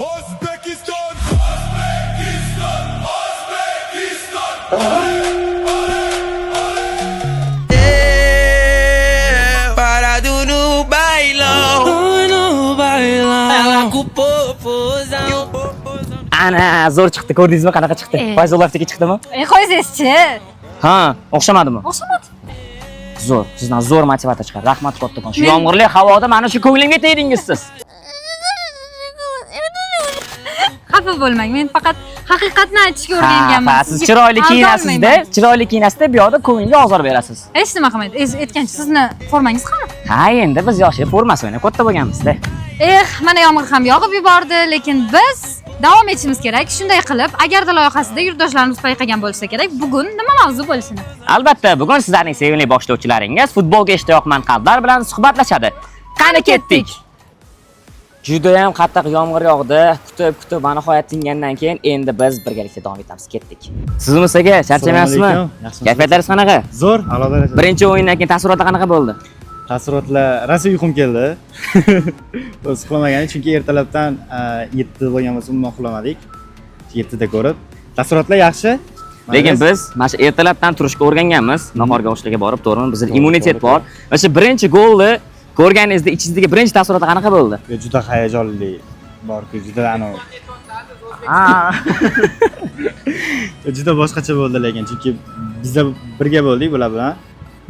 O'zbekiston, O'zbekiston, O'zbekiston. Para do no bailão, no bailão. Ela com o popozão. Ana zo'r chiqdi, ko'rdingizmi qanaqa chiqdi? Fayzulloh aka chiqdimi? Qo'yingizchi. Ha, o'xshamadimi? O'xshamadi. Zo'r, sizdan zo'r motivatsiya chiqadi. Rahmat kattakon. Shu yomg'irli havoda mana shu ko'nglimga tegdingiz siz. Xafa bo'lmang, men faqat haqiqatni aytishga o'rganganman. Ha, siz chiroyli kiyinasiz-da, chiroyli kiyinasiz-da, bu yoqda ko'ngilga ozor berasiz. Hech nima qilmaydi. Aytgancha sizni formangiz qani? Ha, endi biz yoshli formasi bilan katta bo'lganmiz-da. Mana yomg'ir ham yog'ib yubordi, lekin biz davom etishimiz kerak. Shunday qilib, agarda loyihasida yurtdoshlarimiz payqagan bo'lsa kerak, bugun nima mavzu bo'lishini. Albatta, bugun sizlarning sevimli boshlovchilaringiz futbolga ishtiyoqmand qalblar bilan suhbatlashadi. Qani ketdik. Juda ham qattiq yomg'ir yog'di. Kutib va nihoyat tingandan keyin endi biz birgalikda davom etamiz. Ketdik. Sizmi aka, charchamayapsizmi? Kayfiyatlaringiz qanaqa? Zo'r, a'lo darajada. Birinchi o'yindan keyin taassurotlar qanaqa bo'ldi? Taassurotlar, rosa uyqum keldi. O'z uxlamaganim, chunki ertalabdan 7 bo'lgan bo'lsa, umuman uxlamadik. 7 da ko'rib. Taassurotlar yaxshi. Lekin biz mana shu ertalabdan turishga o'rganganmiz. Nahorga oshlarga borib, to'g'rimi? Bizda immunitet bor. Va shu birinchi golni ko'rganingizda ichingizdagi birinchi taassurot qanaqa bo'ldi? Juda hayajonli bor-ku, juda juda boshqacha bo'ldi lekin, chunki bizda birga bo'ldik bular bilan.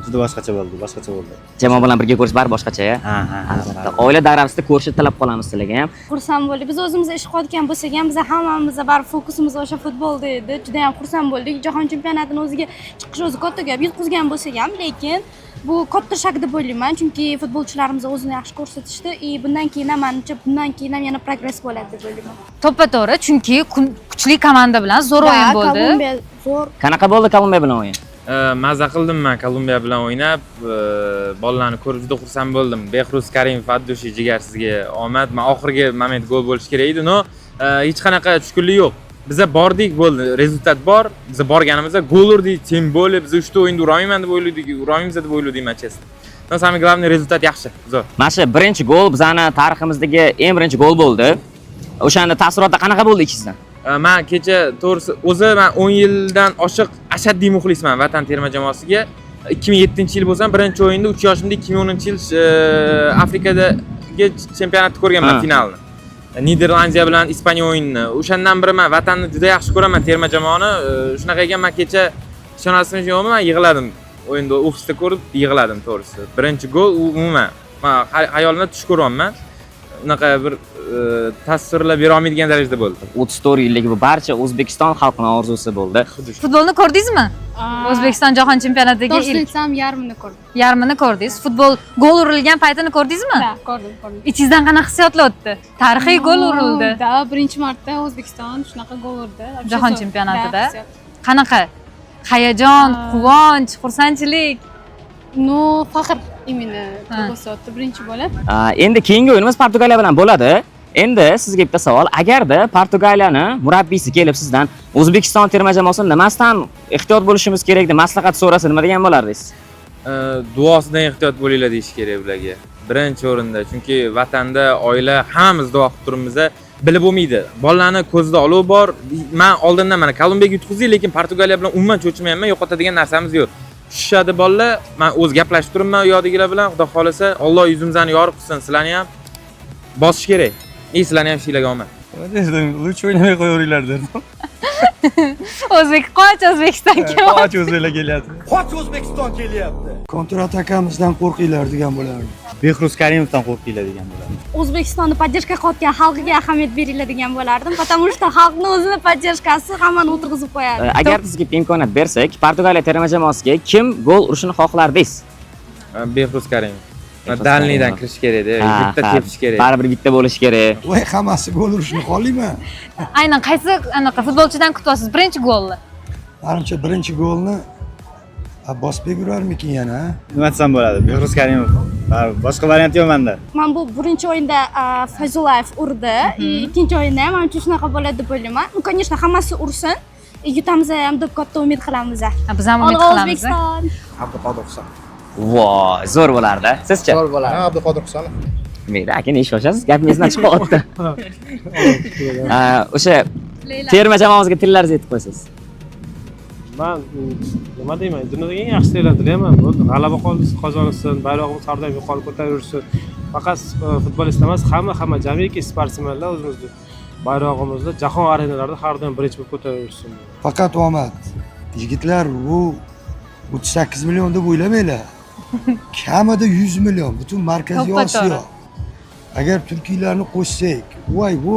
Juda boshqacha bo'ldi. Jamoa bilan birga ko'rish baribir boshqacha-ya. Albatta. Oila davrasida ko'rishni talab qolamiz sizlarga ham. Xursand bo'ldik. Biz o'zimiz ish qilayotgan bo'lsak ham, biz hammamiz baribir fokusimiz o'sha futbolda edi. Juda ham xursand bo'ldik. Jahon chempionatining o'ziga chiqish o'zi katta gap. Yutqizgan bo'lsak ham, lekin bu katta shak deb o'ylayman, chunki futbolchilarimiz o'zini yaxshi ko'rsatishdi va bundan keyin ham menimcha bundan keyin ham yana progress bo'ladi deb o'ylayman. To'ppa-to'g'ri, chunki kuchli komanda bilan zo'r o'yin bo'ldi. Kolumbiya zo'r. Qanaqa bo'ldi Kolumbiya bilan o'yin? Mazza qildim men Kolumbiya bilan o'ynab, bolalarni ko'rib juda xursand bo'ldim. Behruz Karimov, Addushi jigar sizga omad. Men oxirgi moment gol bo'lish kerak edi, no hech qanaqa tushkunlik yo'q. Biza bordik, bo'ldi, rezultat bor. Biza borganimizda gol urdik, tem bo'lib, biz 3 ta o'yinda urolmayman deb o'yladik, urolmaymiz deb o'yladik Manchester. No, samimiy glavniy rezultat yaxshi, zo'r. Mana shu birinchi gol bizning tariximizdagi eng birinchi gol bo'ldi. O'shanda taassurotlar qanaqa bo'ldi ichingizdan? Men kecha to'g'risi o'zi men 10 yildan oshiq ashaddiy muxlisman vatan terma jamoasiga. 2007-yil bo'lsam, birinchi o'yinda 3 yoshimda 2010-yil Afrikadagi chempionatni ko'rganman, finalni. Niderlandiya bilan Ispaniya o'yinini. O'shandan beri men vatanni juda yaxshi ko'raman, terma jamoani. Shunaqa ekan, men kecha ishonasizmi yo'qmi, men yig'ladim. O'yinda ofisda ko'rib yig'ladim to'g'risi. Birinchi gol umuman men hayolimda tush ko'ryapman. Unaqa bir tasvirlab bera olmaydigan darajada bo'ldi. 34 yillik bu barcha O'zbekiston xalqining orzusi bo'ldi. Futbolni ko'rdingizmi? O'zbekiston jahon chempionatidagi Toshkentda ham yarmini ko'rdim. Yarmini ko'rdingiz. Futbol gol urilgan paytini ko'rdingizmi? Ha, ko'rdim. Ichingizdan qanaqa hissiyotlar o'tdi? Tarixiy gol urildi. Da, birinchi marta O'zbekiston shunaqa gol urdi. Jahon chempionatida. Qanaqa? Hayajon, quvonch, xursandchilik. No, faxr imini ko'rsatdi birinchi bo'lib. Endi keyingi o'yinimiz Portugaliya bilan bo'ladi. Endi sizga bitta savol. Agarda Portugaliyani murabbiysi kelib sizdan O'zbekiston terma jamoasini nimasidan ehtiyot bo'lishimiz kerak deb maslahat so'rasa, nima degan bo'lardingiz? Duosidan ehtiyot bo'linglar deyish kerak ularga. Birinchi o'rinda, chunki vatanda oila hammamiz duo qilib turibmiz. Bilib bo'lmaydi. Bolalarni ko'zida olov bor. Men oldindan mana Kolumbiyaga yutqizdik, lekin Portugaliya bilan umuman cho'chimayapman, yo'qotadigan narsamiz yo'q. Tushadi bolalar. Men o'z gaplashib turibman u yoqdagilar bilan. Xudo xolasa, Alloh yuzimizni yorib qilsin. Sizlarni ham bosish kerak. Sizlarni ham ishinglarga omad. Lutf o'ynamay qo'yaveringlar dedim. O'zbek qoch O'zbekistonga. Qoch o'zbeklar kelyapti. Qoch O'zbekiston kelyapti. Kontratakamizdan qo'rqinglar degan bo'lardi. Behruz Karimovdan qo'rqinglar degan bo'lardi. O'zbekistonni podдержка qilayotgan xalqiga ahamiyat beringlar degan bo'lardim. Потому что xalqni o'zini podдержкасы hammani o'tirg'izib qo'yadi. Agar sizga imkoniyat bersak, Portugaliya terma jamoasiga kim gol urishini xohlardingiz? Behruz Karimov. Dalniydan kirish kerak-da, bitta tepish kerak. Baribir bitta bo'lish kerak. Voy, hammasi gol urishni xohlayman. Aynan qaysi anaqa futbolchidan kutyapsiz birinchi golni? Menimcha birinchi golni Abbosbek urarmikin yana? Nima desam bo'ladi? Behruz Karimov. Boshqa variant yo'q menda. Men bu birinchi o'yinda Fayzullayev urdi, ikkinchi o'yinda ham menimcha shunaqa bo'ladi deb o'ylayman. Ну, конечно, hammasi ursin. Yutamiz ham deb katta umid qilamiz. Biz ham umid qilamiz. O'zbekiston. Abduqodir Husanov. Voy, zo'r bo'lardi. Sizchi? Zo'r bo'ladi. Abduqodir Husanov. Mayli, aka ne ish oshasiz? Gapingizdan chiqyapti. O'sha terma jamoamizga tillaringizni aytib qo'yasiz. Men nima deyman, dunyodagi eng yaxshi terlar tilayman. G'alaba qozonsin, bayrog'imiz har doim yuqori ko'tarilsin. Faqat futbolist emas, hamma jamiki sportsmenlar o'zimizni bayrog'imizni jahon arenalarida har doim birinchi bo'lib ko'tarilsin. Faqat omad. Yigitlar, bu 38 million deb o'ylamanglar. Kamida 100 million butun Markaziy Osiyo. Agar turkiylarni qo'shsak, voy bu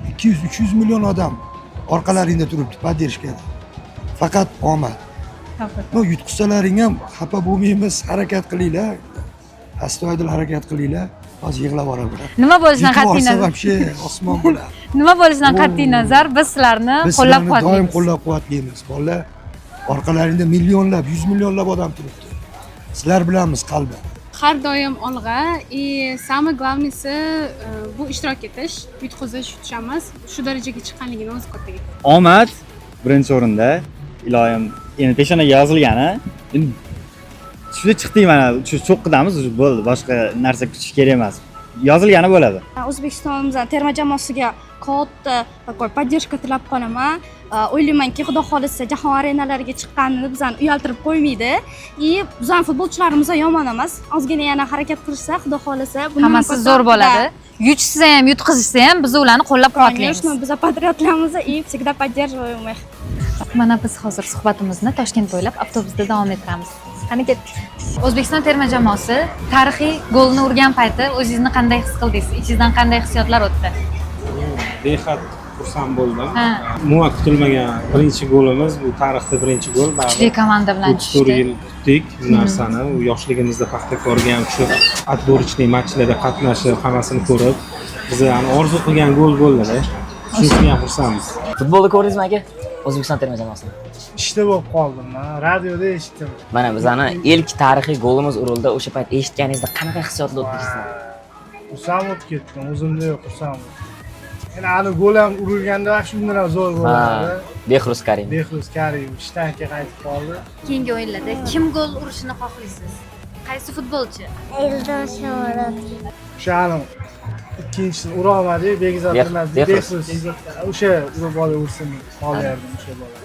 200-300 million odam orqalaringda turibdi, podderishga. Faqat omad. No, yutqizsalaring ham xafa bo'lmaymiz, harakat qilinglar. Astoydil harakat qilinglar. Hozir yig'lab boraman. Nima bo'lishidan qat'iy nazar. Вообще osmon bo'ladi. Nima bo'lishidan qat'iy nazar biz sizlarni Biz sizlarni doim qo'llab-quvvatlaymiz. qo'llab-quvvatlaymiz. Bolalar, orqalaringda millionlab, 100 millionlab odam turibdi. Sizlar bilanmiz qalban. Har doim olg'a. Самое главныйsi bu ishtirok etish, yutqizish, yutish emas. Shu darajaga chiqqanligini o'zi katta gap. Omad birinchi o'rinda. Iloyim, endi peshonaga yozilgani. Endi tushda chiqdik mana, shu cho'qqidamiz, bo'ldi. Boshqa narsa kutish kerak emas. Yozilgani bo'ladi. O'zbekistonimizning terma jamoasiga katta podдержка tilab qolaman. O'ylaymanki, xudo xolisa jahon arenalariga chiqqanini bizani uyaltirib qo'ymaydi. Bizning futbolchilarimiz yomon emas. Ozgina yana harakat qilishsa, xudo xolisa bundan Hammasi zo'r bo'ladi. Yutishsa ham, yutqizishsa ham biz ularni qo'llab-quvvatlaymiz. Конечно, biz patriotlarimiz и всегда поддерживаем их. Mana biz hozir suhbatimizni Toshkent bo'ylab avtobusda davom ettiramiz. Qani ketdik. O'zbekiston terma jamoasi tarixiy golni urgan payti o'zingizni qanday his qildingiz? Ichingizdan qanday hissiyotlar o'tdi? Behad xursand bo'ldim. Ha. Umuman kutilmagan birinchi golimiz, bu tarixda birinchi gol. Kuchli komanda bilan 34 tushdi. yil kutdik bu narsani. U yoshligimizda Paxtakorga ham shu отборочный matchlarda qatnashib, hammasini ko'rib, biz ham orzu qilgan gol bo'ldi-da. Shunisiga ham xursandmiz. Futbolni ko'rdingizmi aka? O'zbekiston terma jamoasini. Ishda bo'lib qoldim, radioda eshitdim. Mana bizani ilk tarixiy golimiz urildi. O'sha payt eshitganingizda qanaqa hissiyotlar o'tkazdi? Xursand bo'lib ketdim, o'zimda yo'q xursand bo'ldim. Yana hali gol ham urilganda shundan ham zo'r bo'ladi. Behruz Karim. Behruz Karim ishtanga qaytib qoldi. Keyingi o'yinlarda kim gol urishini xohlaysiz? Qaysi futbolchi? Eldor Shomurodov. O'sha hali ikkinchisini ura olmadik, Begzod emas, Behruz. O'sha urib ursin, xohlayardim o'sha bola.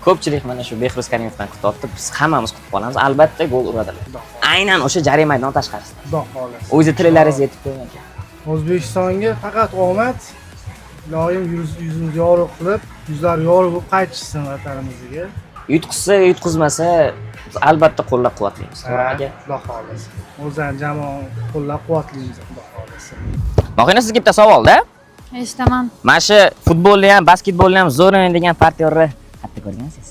Ko'pchilik mana shu Behruz Karimovdan kutyapti. Biz hammamiz kutib qolamiz. Albatta gol uradilar. Aynan o'sha jarima maydoni tashqarisida. Xudo xolasa. O'zi tillaringiz yetib qo'ygan ekan. O'zbekistonga faqat omad, iloyim yuzimizni yorug' qilib, yuzlar yorug' bo'lib qaytishsin vatanimizga. Yutqizsa, yutqizmasa albatta qo'llab-quvvatlaymiz. To'g'rimi? Xudo xolasa. O'zan jamoa qo'llab-quvvatlaymiz, xudo xolasa. Boqina sizga bitta savolda. Eshitaman. Mana shu futbolni ham, basketbolni ham zo'r o'ynaydigan partyorni qayerda ko'rgansiz?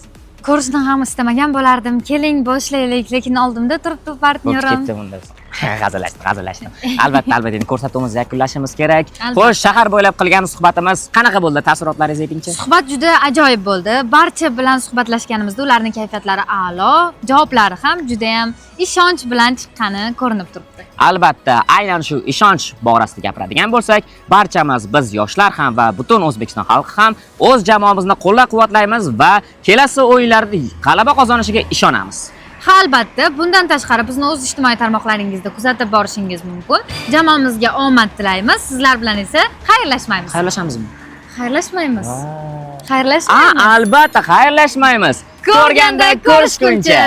Ko'rishni ham istamagan bo'lardim. Keling, boshlaylik, lekin oldimda turibdi partnyorim. Ketdi bunda. G'azallashdim. Albatta endi ko'rsatuvimizni yakunlashimiz kerak. Albatta. Xo'sh, shahar bo'ylab qilgan suhbatimiz qanaqa bo'ldi? Taassurotlaringizni aytingchi. Suhbat juda ajoyib bo'ldi. Barcha bilan suhbatlashganimizda ularning kayfiyatlari a'lo, javoblari ham juda ham ishonch bilan chiqqani ko'rinib turibdi. Albatta, aynan shu ishonch borasida gapiradigan bo'lsak, barchamiz biz yoshlar ham va butun O'zbekiston xalqi ham o'z jamoamizni qo'llab-quvvatlaymiz va kelasi o'yinlarda g'alaba qozonishiga ishonamiz. Ha, albatta, bundan tashqari bizni o'z ijtimoiy tarmoqlaringizda kuzatib borishingiz mumkin. Jamoamizga omad tilaymiz. Sizlar bilan esa xayrlashmaymiz. Xayrlashamizmi? Xayrlashmaymiz. Xayrlashmaymiz. Albatta, xayrlashmaymiz. Ko'rganda ko'rishguncha.